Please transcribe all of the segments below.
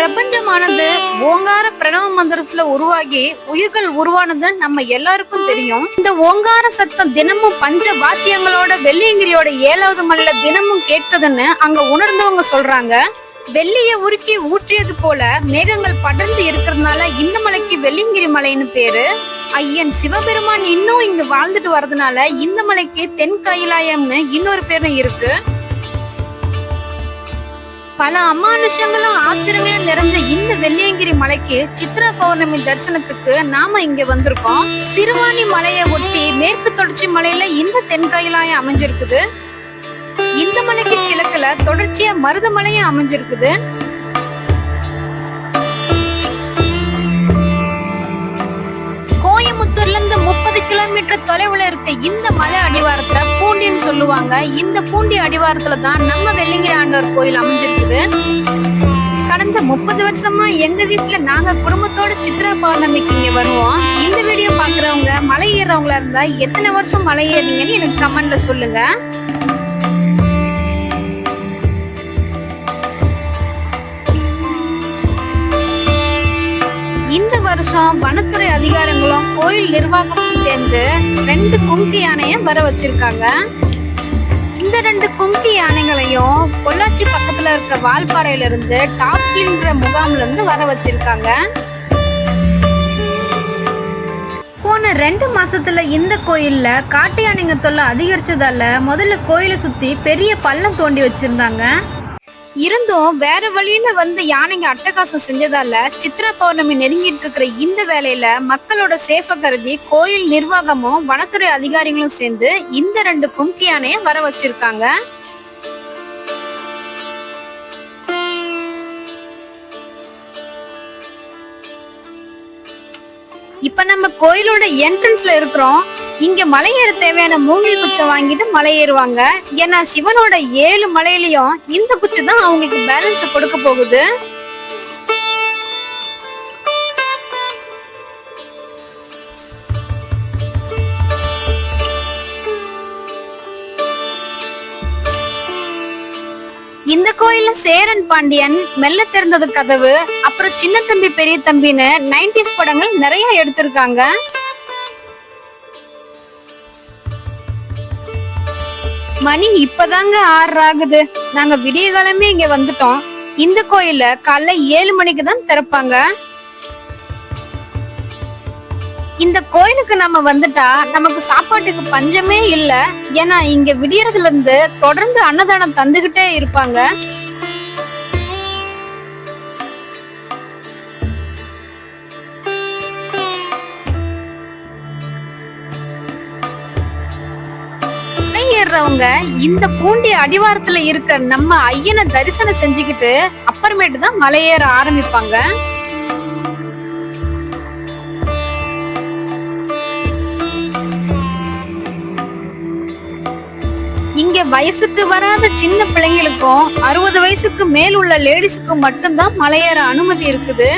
பிரபஞ்சமானது ஓங்கார பிரணவ மந்திரத்துல உருவாகி உயிர்கள் உருவானது நம்ம எல்லாருக்கும் தெரியும். இந்த ஓங்கார சத்தம் தினமும் பஞ்ச வாத்தியங்களோட வெள்ளியங்கிரியோட 7வது மலையில தினமும் கேட்குதுன்னு அங்க உணர்ந்தவங்க சொல்றாங்க. வெள்ளிய உருக்கி ஊற்றியது போல மேகங்கள் படர்ந்து இருக்கிறதுனால இந்த மலைக்கு வெள்ளியங்கிரி மலைன்னு பேரு. ஐயன் சிவபெருமான் இன்னும் இங்க வாழ்ந்துட்டு வர்றதுனால இந்த மலைக்கு தென் கைலாயம்னு இன்னொரு பேரும் இருக்கு. பல அமானுஷங்களும் ஆச்சரியங்களும் நிறைஞ்ச இந்த வெள்ளியங்கிரி மலைக்கு சித்ரா பௌர்ணமி தரிசனத்துக்கு நாம இங்க வந்திருக்கோம். சிறுவாணி மலையை ஒட்டி மேற்கு தொடர்ச்சி மலையில இந்த தென் கைலாயம் அமைஞ்சிருக்குது. இந்த மலைக்கு கிழக்குல தொடர்ச்சியா மருதமலையும் அமைஞ்சிருக்குது. கோயமுத்தூர்ல இருந்து 30 கிலோமீட்டர் தொலைவுல இருக்க இந்த மலை அடிவாரத்தை பூண்டின்னு சொல்லுவாங்க. இந்த பூண்டி அடிவாரத்துல தான் நம்ம வெள்ளியங்கிரி ஆண்டவர் கோயில் அமைஞ்சிருக்குது. கடந்த 30 வருஷமா எங்க வீட்டுல நாங்க குடும்பத்தோட சித்ரா பௌர்ணமிக்கு இங்க வருவோம். இந்த வீடியோ பாக்குறவங்க மலை ஏறவங்களா இருந்தா எத்தனை வருஷம் மலை ஏறீங்கன்னு எனக்கு கமெண்ட்ல சொல்லுங்க. இந்த வருஷம் வனத்துறை அதிகாரிகளும் கோயில் நிர்வாகமும் சேர்ந்து 2 கும்கி யானைய வர வச்சிருக்காங்க. இந்த 2 கும்கி யானைகளையும் பொள்ளாச்சி பக்கத்துல இருக்க வால்பாறையில இருந்து டாப்ஸ்லின்ற முகாம்ல இருந்து வர வச்சிருக்காங்க. போன 2 மாசத்துல இந்த கோயில்ல காட்டு யானைங்க தொல்லை அதிகரிச்சதால முதல்ல கோயிலை சுத்தி பெரிய பள்ளம் தோண்டி வச்சிருந்தாங்க. இருந்தும் வேற வழியில வந்து யானைங்க அட்டகாசம் செஞ்சதால சித்ரா பௌர்ணமி நெருங்கிட்டு இருக்கிற இந்த வேலையில மக்களோட சேஃப கருதி கோயில் நிர்வாகமும் வனத்துறை அதிகாரிகளும் சேர்ந்து இந்த 2 கும்கி யானைய வர வச்சிருக்காங்க. இப்ப நம்ம கோயிலோட என்ட்ரன்ஸ்ல இருக்கிறோம். இங்க மலையேற தேவையான மூங்கில் குச்சை வாங்கிட்டு மலை ஏறுவாங்க. ஏன்னா சிவனோட 7 மலையிலயும் இந்த குச்சி தான் அவங்களுக்கு பேலன்ஸ் கொடுக்க போகுது. இந்த கோயில்ல சேரன் பாண்டியன், மெல்ல திறந்தது கதவு, அப்புறம் சின்ன தம்பி பெரிய தம்பின்னு 90s படங்கள் நிறைய எடுத்திருக்காங்க. மணி இப்பதாங்க 6 ஆகுது. நாங்க விடிய காலமே இங்க வந்துட்டோம். இந்த கோயில காலைல 7 மணிக்கு தான் திறப்பாங்க. இந்த கோயிலுக்கு நம்ம வந்துட்டா நமக்கு சாப்பாட்டுக்கு பஞ்சமே இல்ல. ஏன்னா இங்க விடியறதுல இருந்து தொடர்ந்து அன்னதானம் தந்துகிட்டே இருப்பாங்க. ஏறுறவங்க இந்த பூண்டி அடிவாரத்துல இருக்க நம்ம ஐயனை தரிசனம் செஞ்சுக்கிட்டு அப்புறமேட்டு தான் மலையேற ஆரம்பிப்பாங்க. இங்க வயசுக்கு வராத சின்ன பிள்ளைங்களுக்கும் 60 வயசுக்கு மேல் உள்ள லேடிஸுக்கும் மட்டும்தான் மலையேற அனுமதி இருக்குது.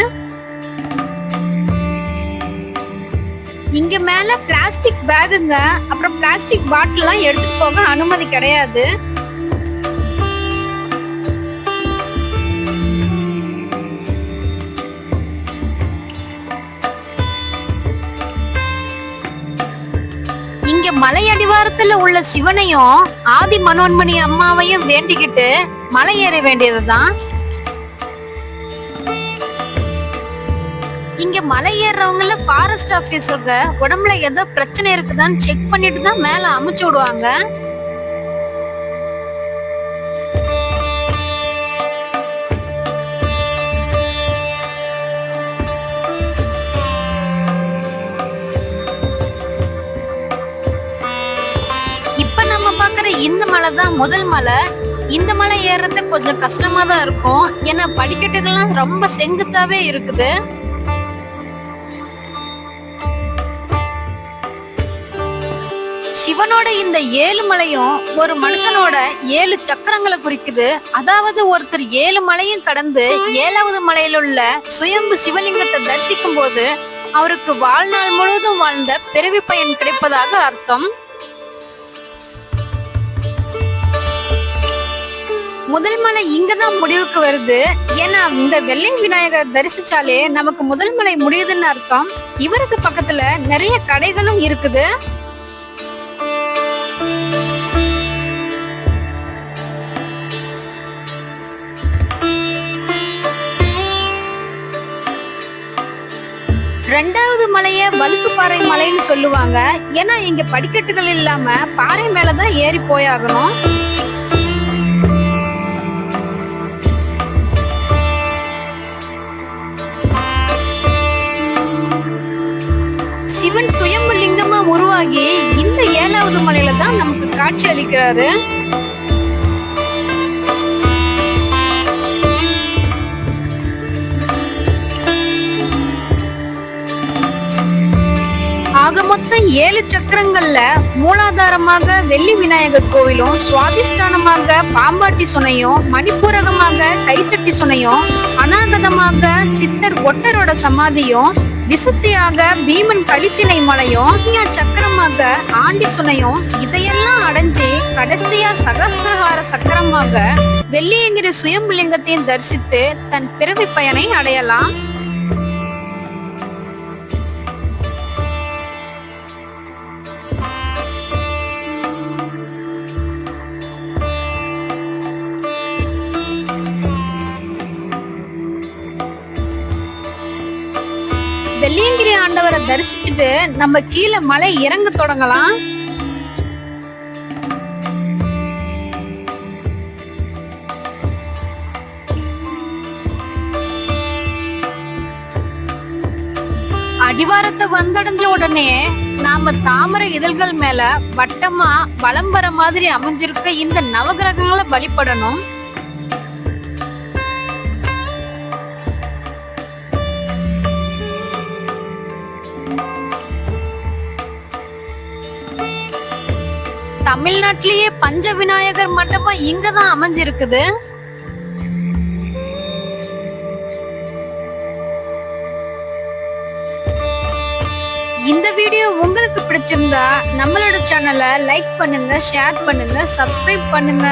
இங்க மேல பிளாஸ்டிக் பேகுங்க அப்புறம் பிளாஸ்டிக் பாட்டில் எல்லாம் எடுத்துட்டு போக அனுமதி கிடையாது. இங்க மலை அடிவாரத்துல உள்ள சிவனையும் ஆதி மனோன்மணி அம்மாவையும் வேண்டிக்கிட்டு மலை ஏற வேண்டியதுதான். இங்க மலை ஏறவங்கள ஃபாரஸ்ட் ஆபீசர்க உடம்புல ஏதோ பிரச்சனை இருக்குதான்னு செக் பண்ணிட்டு தான் மேல அமுச்சு விடுவாங்க. இப்ப நம்ம பாக்குற இந்த மலை தான் முதல் மலை. இந்த மலை ஏறது கொஞ்சம் கஷ்டமா தான் இருக்கும். ஏன்னா படிக்கட்டுகள்லாம் ரொம்ப செங்குத்தாவே இருக்குது. சிவனோட இந்த 7 மலையும் ஒரு மனுஷனோட 7 சக்கரங்களை குறிக்குது. அதாவது ஒருத்தர் 7 மலையும் கடந்து 7வது மலையில உள்ள சுயம்பு சிவலிங்கத்தை தரிசிக்கும் போது அவருக்கு வாழ்நாள் முழுவதும் வாழ்ந்த பிறவி பயன் கிடைப்பதாக அர்த்தம். முதல் மலை இங்கதான் முடிவுக்கு வருது. ஏன்னா இந்த வெள்ளை விநாயகர் தரிசிச்சாலே நமக்கு முதல் மலை முடியுதுன்னு அர்த்தம். இவருக்கு பக்கத்துல நிறைய கடைகளும் இருக்குது. ரெண்டாவது மலைய வழுக்கு பாறை மலைன்னு சொல்லுவாங்க. ஏன்னா இங்க படிக்கட்டுகள் இல்லாம பாறை மேலதான் ஏறி போயாகணும். சிவன் சுயம்பு லிங்கமா உருவாகி இந்த 7வது மலையில தான் நமக்கு காட்சி அளிக்கிறாரு. ஆக மொத்தம் 7 சக்கரங்கள்ல மூலாதாரமாக வெள்ளி விநாயகர் கோவிலும், சுவாதிஷ்டானமாக பாம்பாட்டி சுனையும், மணிப்பூரகமாக கைத்தட்டி சுனையும், அநாகதமாக சித்தர் ஒட்டரோட சமாதியும், விசுத்தியாக பீமன் கழித்திணை மலையும், சக்கரமாக ஆண்டி சுனையும், இதையெல்லாம் அடைஞ்சு கடைசியா சகஸ்ரஹார சக்கரமாக வெள்ளியங்கிரி சுயம்புலிங்கத்தையும் தரிசித்து தன் பிறவி பயனை அடையலாம். வெள்ளியங்கிரி ஆண்டவரை தரிசிச்சுட்டு நம்ம கீழே மலை இறங்க தொடங்கலாம். அடிவாரத்தை வந்தடைஞ்ச உடனே நாம தாமரை இதழ்கள் மேல வட்டமா வலம் வர மாதிரி அமைஞ்சிருக்க இந்த நவகிரகங்களை வழிபடணும். தமிழ்நாட்டிலேயே பஞ்ச விநாயகர் மண்டபம் இங்கதான் அமைஞ்சிருக்குது. இந்த வீடியோ உங்களுக்கு பிடிச்சிருந்தா நம்மளோட சேனலை லைக் பண்ணுங்க, ஷேர் பண்ணுங்க, சப்ஸ்கிரைப் பண்ணுங்க.